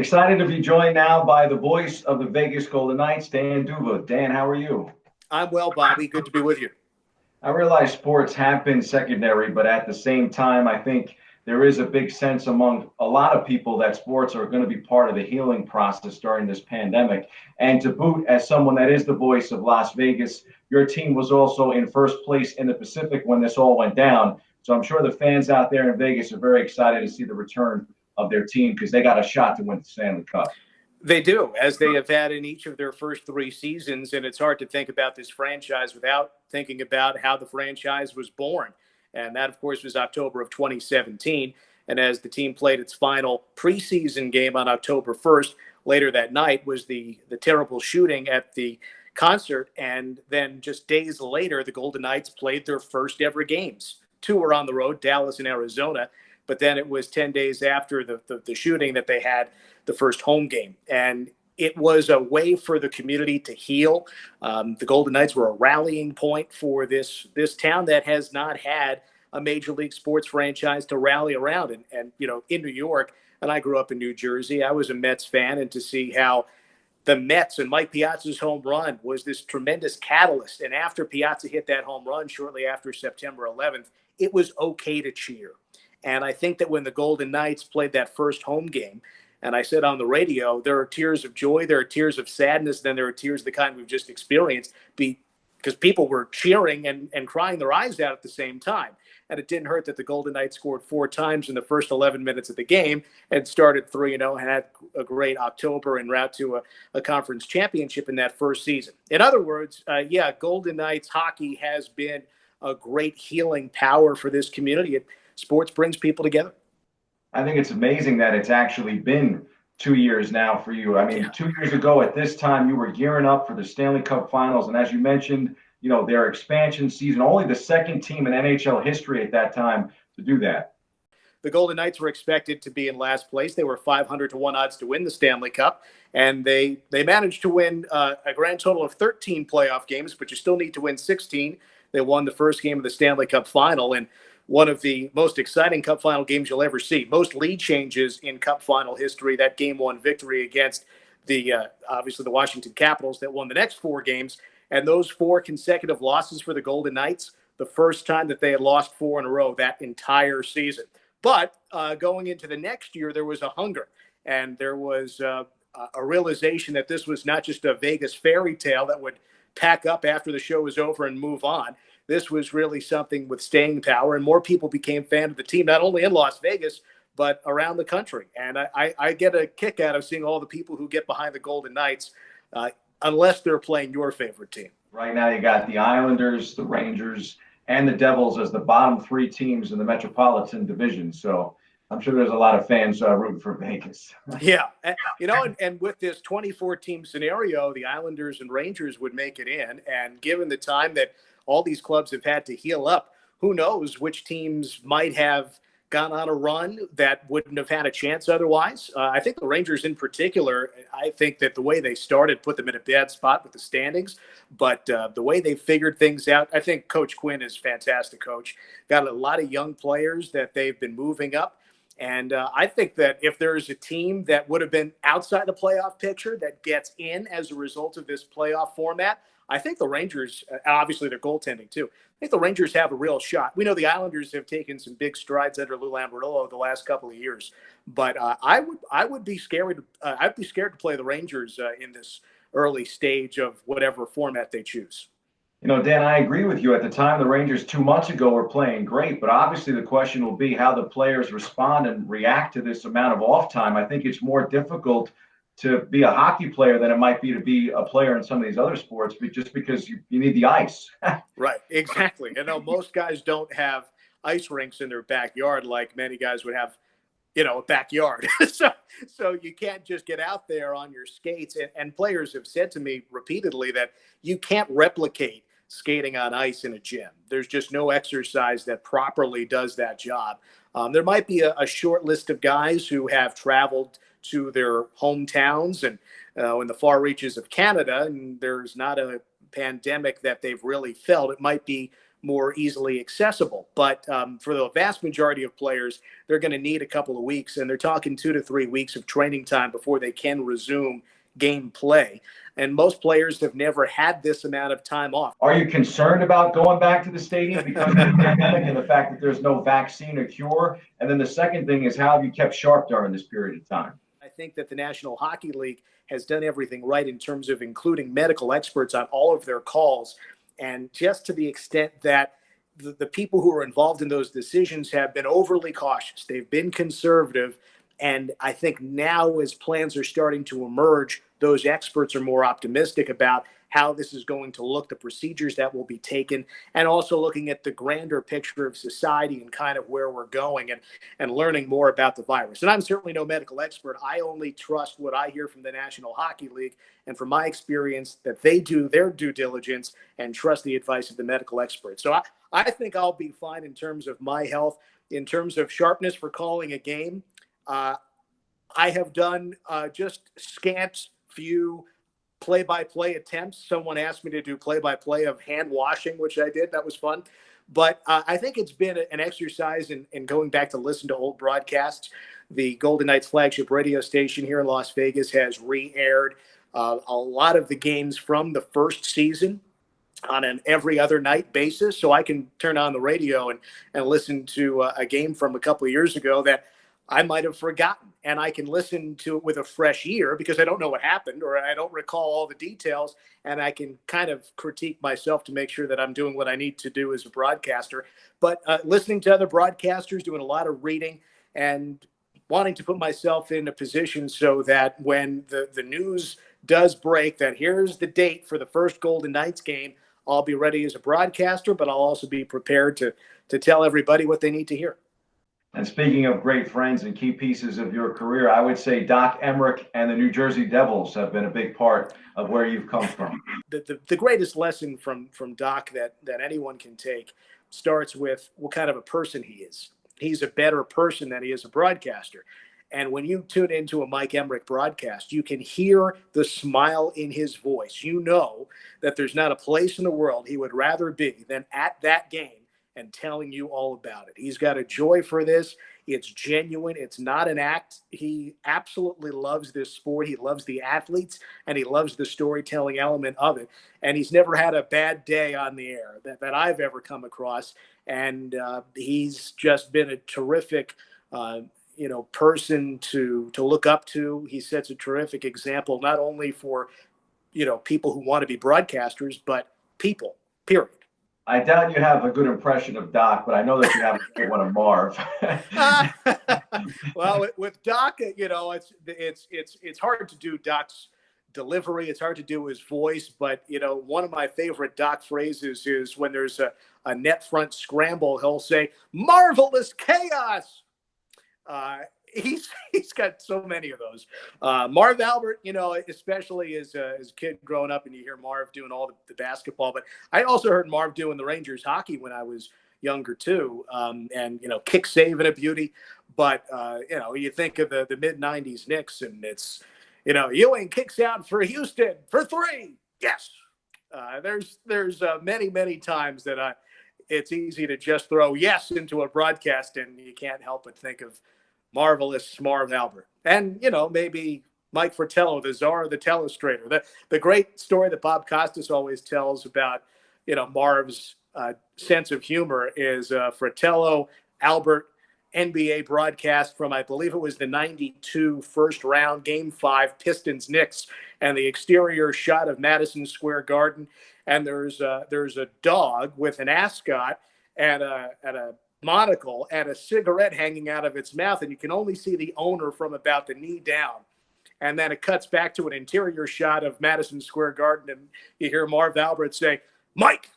Excited to be joined now by the voice of the Vegas Golden Knights, Dan Duva. Dan, how are you? I'm well, Bobby. Good to be with you. I realize sports have been secondary, but at the same time, I think there is a big sense among a lot of people that sports are going to be part of the healing process during this pandemic. And to boot, as someone that is the voice of Las Vegas, your team was also in first place in the Pacific when this all went down. So I'm sure the fans out there in Vegas are very excited to see the return of their team because they got a shot to win the Stanley Cup. They do, as they have had in each of their first three seasons. And it's hard to think about this franchise without thinking about how the franchise was born. And that, of course, was October of 2017. And as the team played its final preseason game on October 1st, later that night was the terrible shooting at the concert. And then just days later, the Golden Knights played their first ever games. Two were on the road, Dallas and Arizona. But then it was 10 days after the shooting that they had the first home game. And it was a way for the community to heal. The Golden Knights were a rallying point for this town that has not had a major league sports franchise to rally around. And in New York, and I grew up in New Jersey, I was a Mets fan, and to see how the Mets and Mike Piazza's home run was this tremendous catalyst. And after Piazza hit that home run shortly after September 11th, it was okay to cheer. And I think that when the Golden Knights played that first home game, and I said on the radio, there are tears of joy, there are tears of sadness, then there are tears of the kind we've just experienced because people were cheering and crying their eyes out at the same time. And it didn't hurt that the Golden Knights scored 4 times in the first 11 minutes of the game and started 3-0 and had a great October en route to a conference championship in that first season. In other words, Golden Knights hockey has been a great healing power for this community. Sports brings people together. I think it's amazing that it's actually been 2 years now for you. I mean, 2 years ago at this time, you were gearing up for the Stanley Cup Finals. And as you mentioned, their expansion season, only the second team in NHL history at that time to do that. The Golden Knights were expected to be in last place. They were 500-1 odds to win the Stanley Cup. And they managed to win a grand total of 13 playoff games, but you still need to win 16. They won the first game of the Stanley Cup Final. And one of the most exciting Cup Final games you'll ever see. Most lead changes in Cup Final history. That Game 1 victory against obviously the Washington Capitals that won the next 4 games. And those 4 consecutive losses for the Golden Knights, the first time that they had lost 4 in a row that entire season. But going into the next year, there was a hunger. And there was a realization that this was not just a Vegas fairy tale that would pack up after the show was over and move on. This was really something with staying power, and more people became fans of the team, not only in Las Vegas, but around the country. And I get a kick out of seeing all the people who get behind the Golden Knights, unless they're playing your favorite team. Right now, you got the Islanders, the Rangers, and the Devils as the bottom 3 teams in the Metropolitan Division. So I'm sure there's a lot of fans rooting for Vegas. Yeah. And with this 24-team scenario, the Islanders and Rangers would make it in. And given the time that all these clubs have had to heal up, who knows which teams might have gone on a run that wouldn't have had a chance otherwise. I think the Rangers in particular, I think that the way they started put them in a bad spot with the standings, but the way they figured things out, I think Coach Quinn is a fantastic coach. Got a lot of young players that they've been moving up. And I think that if there's a team that would have been outside the playoff picture that gets in as a result of this playoff format, I think the Rangers, obviously they're goaltending too. I think the Rangers have a real shot. We know the Islanders have taken some big strides under Lou Lamoriello the last couple of years, but I would be scared. I'd be scared to play the Rangers in this early stage of whatever format they choose. Dan, I agree with you. At the time, the Rangers 2 months ago were playing great, but obviously the question will be how the players respond and react to this amount of off time. I think it's more difficult to be a hockey player than it might be to be a player in some of these other sports, just because you need the ice. Right, exactly. Most guys don't have ice rinks in their backyard like many guys would have, a backyard. so you can't just get out there on your skates. And players have said to me repeatedly that you can't replicate skating on ice in a gym. There's just no exercise that properly does that job. There might be a short list of guys who have traveled to their hometowns and in the far reaches of Canada, and there's not a pandemic that they've really felt. It might be more easily accessible. But for the vast majority of players, they're going to need a couple of weeks, and they're talking 2 to 3 weeks of training time before they can resume game play. And most players have never had this amount of time off. Are you concerned about going back to the stadium because of the pandemic and the fact that there's no vaccine or cure? And then the second thing is, how have you kept sharp during this period of time? I think that the National Hockey League has done everything right in terms of including medical experts on all of their calls. And just to the extent that the people who are involved in those decisions have been overly cautious, they've been conservative. And I think now, as plans are starting to emerge, those experts are more optimistic about how this is going to look, the procedures that will be taken, and also looking at the grander picture of society and kind of where we're going, and learning more about the virus. And I'm certainly no medical expert. I only trust what I hear from the National Hockey League, and from my experience, that they do their due diligence and trust the advice of the medical experts. So I think I'll be fine in terms of my health. In terms of sharpness for calling a game, I have done just scant few play-by-play attempts. Someone asked me to do play-by-play of hand washing, which I did. That was fun. But I think it's been an exercise in going back to listen to old broadcasts. The Golden Knights flagship radio station here in Las Vegas has re-aired a lot of the games from the first season on an every other night basis. So I can turn on the radio and listen to a game from a couple of years ago that I might have forgotten, and I can listen to it with a fresh ear because I don't know what happened, or I don't recall all the details, and I can kind of critique myself to make sure that I'm doing what I need to do as a broadcaster. But listening to other broadcasters, doing a lot of reading, and wanting to put myself in a position so that when the news does break that here's the date for the first Golden Knights game, I'll be ready as a broadcaster, but I'll also be prepared to tell everybody what they need to hear. And speaking of great friends and key pieces of your career, I would say Doc Emmerich and the New Jersey Devils have been a big part of where you've come from. The greatest lesson from Doc that anyone can take starts with what kind of a person he is. He's a better person than he is a broadcaster. And when you tune into a Mike Emmerich broadcast, you can hear the smile in his voice. You know that there's not a place in the world he would rather be than at that game and telling you all about it. He's got a joy for this. It's genuine. It's not an act. He absolutely loves this sport. He loves the athletes, and he loves the storytelling element of it. And he's never had a bad day on the air that I've ever come across. And he's just been a terrific, person to look up to. He sets a terrific example, not only for, people who want to be broadcasters, but people, period. I doubt you have a good impression of Doc, but I know that you have a great one of Marv. Well, with Doc, it's hard to do Doc's delivery. It's hard to do his voice, but one of my favorite Doc phrases is when there's a net front scramble, he'll say, "Marvelous chaos." He's got so many of those. Marv Albert, especially as a kid growing up, and you hear Marv doing all the basketball. But I also heard Marv doing the Rangers hockey when I was younger too, and kick saving a beauty. But you think of the mid '90s Knicks, and it's Ewing kicks out for Houston for 3. Yes, there's many times that it's easy to just throw yes into a broadcast, and you can't help but think of marvelous Marv Albert. And, maybe Mike Fratello, the czar of the telestrator. The great story that Bob Costas always tells about, Marv's sense of humor is Fratello, Albert, NBA broadcast from, I believe it was the 92 first round, Game 5, Pistons-Knicks, and the exterior shot of Madison Square Garden. And there's a dog with an ascot and a monocle and a cigarette hanging out of its mouth, and you can only see the owner from about the knee down. And then it cuts back to an interior shot of Madison Square Garden, and you hear Marv Albert say, "Mike,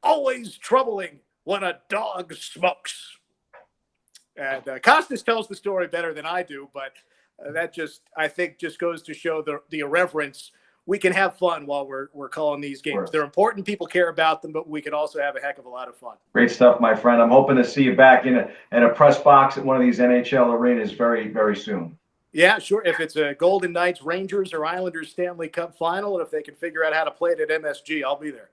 always troubling when a dog smokes." And Costas tells the story better than I do, but that I think goes to show the irreverence. We can have fun while we're calling these games. They're important. People care about them, but we can also have a heck of a lot of fun. Great stuff, my friend. I'm hoping to see you back in a press box at one of these NHL arenas very, very soon. Yeah, sure. If it's a Golden Knights, Rangers, or Islanders Stanley Cup final, and if they can figure out how to play it at MSG, I'll be there.